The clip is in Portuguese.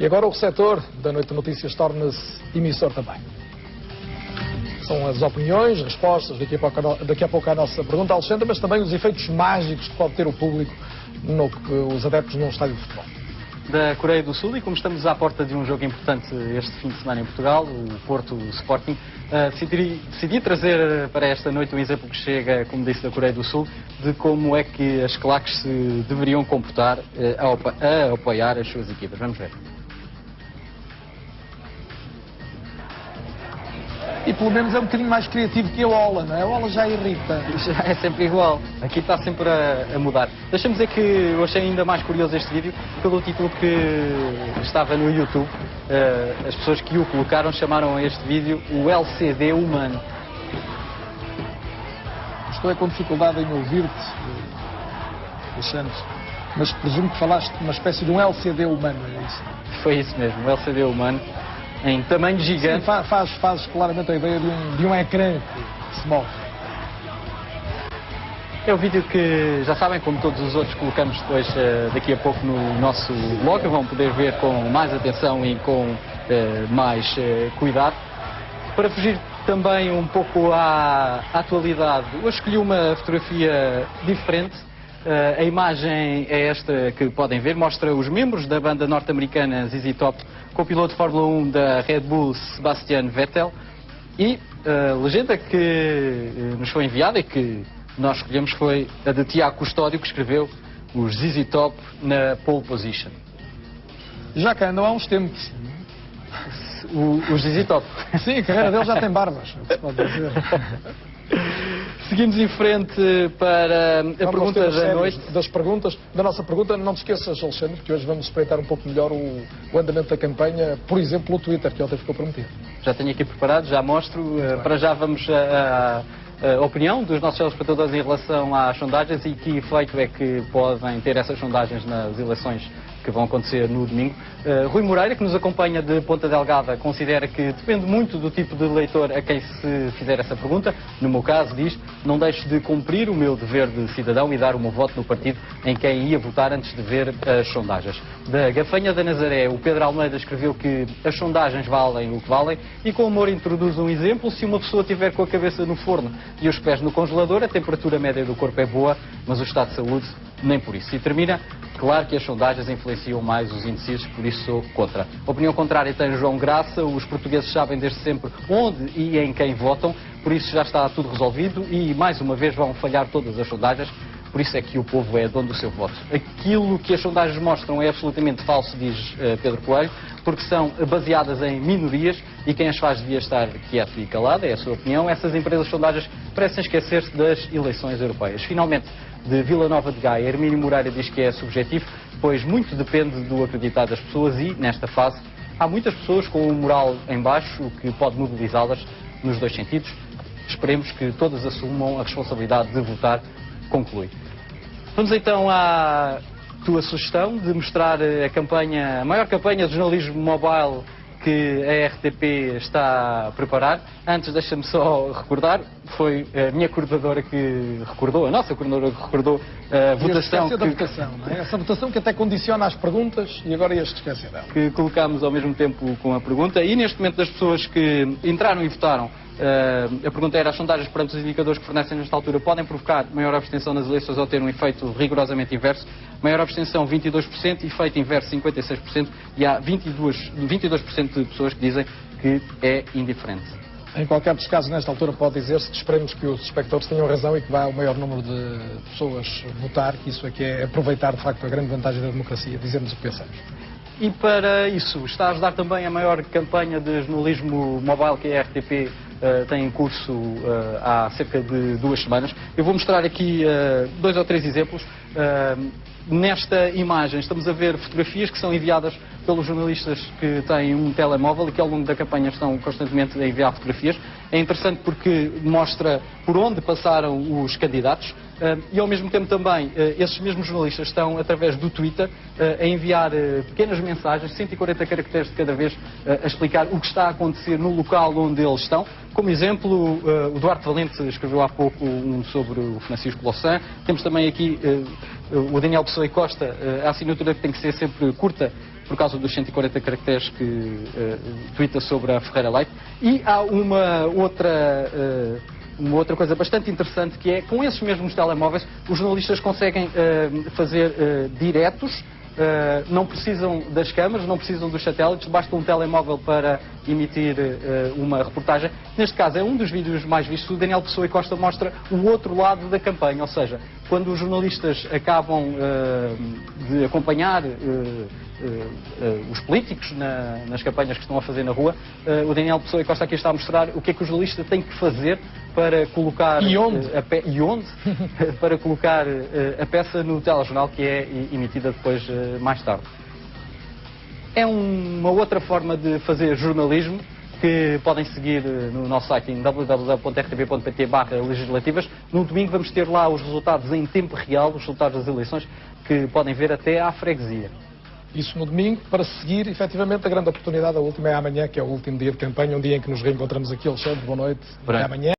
E agora o receptor da Noite de Notícias torna-se emissor também. São as opiniões, respostas, daqui a pouco a nossa pergunta, Alexandre, mas também os efeitos mágicos que pode ter o público os adeptos num estádio de futebol. Da Coreia do Sul, e como estamos à porta de um jogo importante este fim de semana em Portugal, o Porto Sporting, decidi trazer para esta noite um exemplo que chega, como disse, da Coreia do Sul, de como é que as claques se deveriam comportar a apoiar as suas equipas. Vamos ver. E pelo menos é um bocadinho mais criativo que a Ola, não é? A Ola já irrita. Já é sempre igual. Aqui está sempre a mudar. Deixa-me dizer que eu achei ainda mais curioso este vídeo pelo título que estava no YouTube. As pessoas que o colocaram chamaram a este vídeo o LCD humano. Estou com dificuldade em ouvir-te, Alexandre, mas presumo que falaste de uma espécie de um LCD humano, é isso? Foi isso mesmo, um LCD humano. Em tamanho gigante. Sim, faz claramente a ideia de um ecrã que se move. É o vídeo que, já sabem, como todos os outros, colocamos depois daqui a pouco no nosso blog. Vão poder ver com mais atenção e com mais cuidado. Para fugir também um pouco à atualidade, eu escolhi uma fotografia diferente. A imagem é esta que podem ver, mostra os membros da banda norte-americana ZZ Top com o piloto de Fórmula 1 da Red Bull, Sebastian Vettel, e a legenda que nos foi enviada e que nós escolhemos foi a de Tiago Custódio, que escreveu os ZZ Top na pole position. Já cá andam há uns tempos. Os ZZ Top. Sim, a carreira deles já tem barbas, se pode dizer. Seguimos em frente para a pergunta da noite. Da nossa pergunta, não te esqueças, Alexandre, que hoje vamos espreitar um pouco melhor o andamento da campanha, por exemplo, o Twitter, que ontem ficou prometido. Já tenho aqui preparado, já mostro. Para já vamos a opinião dos nossos telespectadores em relação às sondagens e que efeito é que podem ter essas sondagens nas eleições que vão acontecer no domingo. Rui Moreira, que nos acompanha de Ponta Delgada, considera que depende muito do tipo de eleitor a quem se fizer essa pergunta. No meu caso, diz, não deixo de cumprir o meu dever de cidadão e dar o meu voto no partido em quem ia votar antes de ver as sondagens. Da Gafanha da Nazaré, o Pedro Almeida escreveu que as sondagens valem o que valem e com amor introduz um exemplo. Se uma pessoa estiver com a cabeça no forno e os pés no congelador, a temperatura média do corpo é boa, mas o estado de saúde nem por isso. E termina, claro que as sondagens influenciam mais os indecisos, por isso sou contra. A opinião contrária tem João Graça. Os portugueses sabem desde sempre onde e em quem votam, por isso já está tudo resolvido e, mais uma vez, vão falhar todas as sondagens. Por isso é que o povo é dono do seu voto. Aquilo que as sondagens mostram é absolutamente falso, diz Pedro Coelho, porque são baseadas em minorias e quem as faz devia estar quieto e calado, é a sua opinião. Essas empresas de sondagens parecem esquecer-se das eleições europeias. Finalmente, de Vila Nova de Gaia, Hermínio Moreira diz que é subjetivo, pois muito depende do acreditar das pessoas e, nesta fase, há muitas pessoas com o moral em baixo, o que pode mobilizá-las nos dois sentidos. Esperemos que todas assumam a responsabilidade de votar, conclui. Vamos então à tua sugestão de mostrar a maior campanha de jornalismo mobile que a RTP está a preparar. Antes, deixa-me só recordar, foi a minha coordenadora que recordou, a nossa coordenadora que recordou a votação. Da votação, não é? Essa votação que até condiciona as perguntas e agora este esquecer dela. Que colocámos ao mesmo tempo com a pergunta e neste momento das pessoas que entraram e votaram, a pergunta era: as sondagens perante os indicadores que fornecem nesta altura podem provocar maior abstenção nas eleições ou ter um efeito rigorosamente inverso? Maior abstenção 22%, efeito inverso 56% e há 22% de pessoas que dizem que é indiferente. Em qualquer dos casos, nesta altura, pode dizer-se que esperemos que os espectadores tenham razão e que vá o maior número de pessoas votar, que isso é que é aproveitar, de facto, a grande vantagem da democracia, dizermos o que pensamos. E para isso, está a ajudar também a maior campanha de jornalismo mobile que a RTP tem em curso há cerca de 2 semanas. Eu vou mostrar aqui 2 ou 3 exemplos. Nesta imagem estamos a ver fotografias que são enviadas pelos jornalistas que têm um telemóvel e que ao longo da campanha estão constantemente a enviar fotografias. É interessante porque mostra por onde passaram os candidatos. E ao mesmo tempo também, esses mesmos jornalistas estão, através do Twitter, a enviar pequenas mensagens, 140 caracteres de cada vez, a explicar o que está a acontecer no local onde eles estão. Como exemplo, o Duarte Valente escreveu há pouco um sobre o Francisco Louçã. Temos também aqui o Daniel Pessoa e Costa, a assinatura que tem que ser sempre curta, por causa dos 140 caracteres que twitta sobre a Ferreira Leite. E há uma outra coisa bastante interessante, que é, com esses mesmos telemóveis, os jornalistas conseguem fazer diretos, não precisam das câmaras, não precisam dos satélites, basta um telemóvel para emitir uma reportagem. Neste caso é um dos vídeos mais vistos. O Daniel Pessoa e Costa mostra o outro lado da campanha, ou seja, quando os jornalistas acabam de acompanhar os políticos nas campanhas que estão a fazer na rua, o Daniel Pessoa e Costa aqui está a mostrar o que é que o jornalista tem que fazer para colocar e onde, para colocar a peça no telejornal, que é emitida depois mais tarde. É uma outra forma de fazer jornalismo que podem seguir no nosso site em www.rtv.pt/legislativas. No domingo vamos ter lá os resultados em tempo real, os resultados das eleições, que podem ver até à freguesia. Isso no domingo, para seguir efetivamente a grande oportunidade. A última é amanhã, que é o último dia de campanha, um dia em que nos reencontramos aqui. Alexandre, boa noite. Até amanhã.